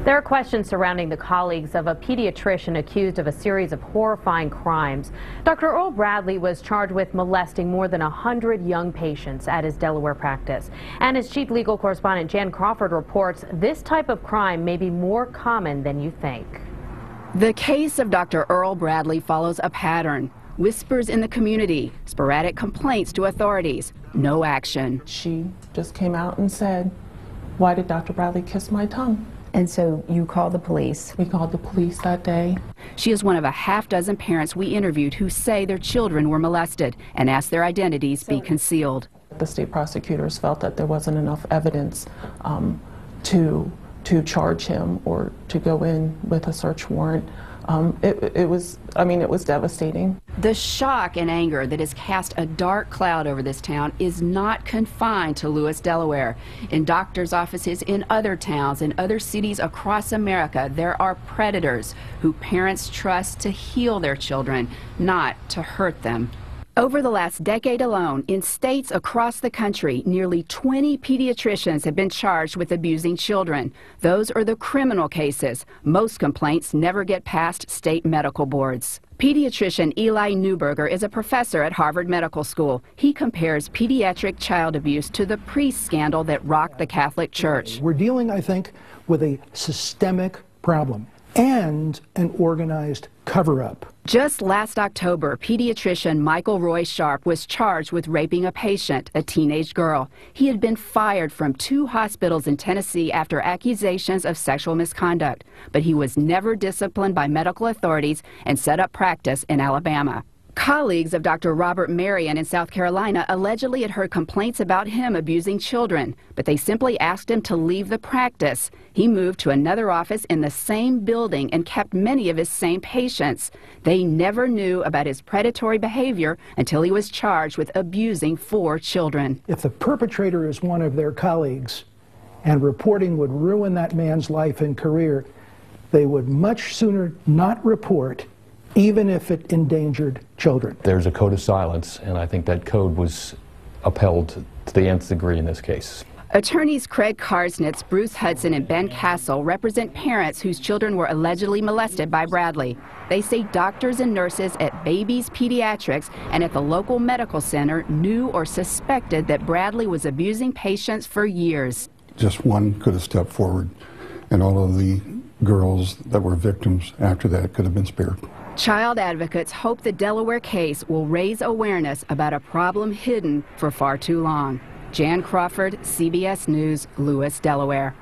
There are questions surrounding the colleagues of a pediatrician accused of a series of horrifying crimes. Dr. Earl Bradley was charged with molesting more than 100 young patients at his Delaware practice. And as chief legal correspondent Jan Crawford reports, this type of crime may be more common than you think. The case of Dr. Earl Bradley follows a pattern. Whispers in the community, sporadic complaints to authorities, no action. She just came out and said, "Why did Dr. Bradley kiss my tongue?" And so you called the police? We called the police that day. She is one of a half-dozen parents we interviewed who say their children were molested and asked their identities be concealed. The state prosecutors felt that there wasn't enough evidence to charge him or to go in with a search warrant. It was devastating. The shock and anger that has cast a dark cloud over this town is not confined to Lewis, Delaware. In doctors' offices in other towns and other cities across America, there are predators who parents trust to heal their children, not to hurt them. Over the last decade alone, in states across the country, nearly 20 pediatricians have been charged with abusing children. Those are the criminal cases. Most complaints never get past state medical boards. Pediatrician Eli Neuberger is a professor at Harvard Medical School. He compares pediatric child abuse to the priest scandal that rocked the Catholic Church. We're dealing, I think, with a systemic problem and an organized cover-up. Just last October, pediatrician Michael Roy Sharp was charged with raping a patient, a teenage girl. He had been fired from 2 hospitals in Tennessee after accusations of sexual misconduct, but he was never disciplined by medical authorities and set up practice in Alabama. Colleagues of Dr. Robert Marion in South Carolina allegedly had heard complaints about him abusing children, but they simply asked him to leave the practice. He moved to another office in the same building and kept many of his same patients. They never knew about his predatory behavior until he was charged with abusing 4 children. If the perpetrator is one of their colleagues and reporting would ruin that man's life and career, they would much sooner not report, even if it endangered children. There's a code of silence, and I think that code was upheld to the nth degree in this case. Attorneys Craig Karsnitz, Bruce Hudson, and Ben Castle represent parents whose children were allegedly molested by Bradley. They say doctors and nurses at Babies Pediatrics and at the local medical center knew or suspected that Bradley was abusing patients for years. Just one could have stepped forward, and all of the girls that were victims after that could have been spared. Child advocates hope the Delaware case will raise awareness about a problem hidden for far too long. Jan Crawford, CBS News, Lewis, Delaware.